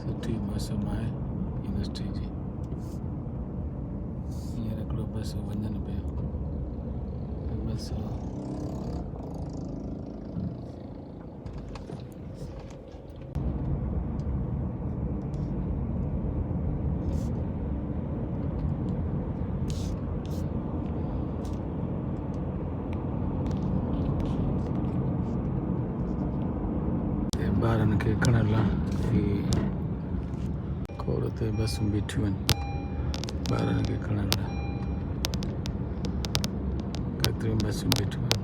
City Masamai Industry. Here a club bus of one and a bus. Baran ke kanala I korate basum between baran ke kanala katrim basum between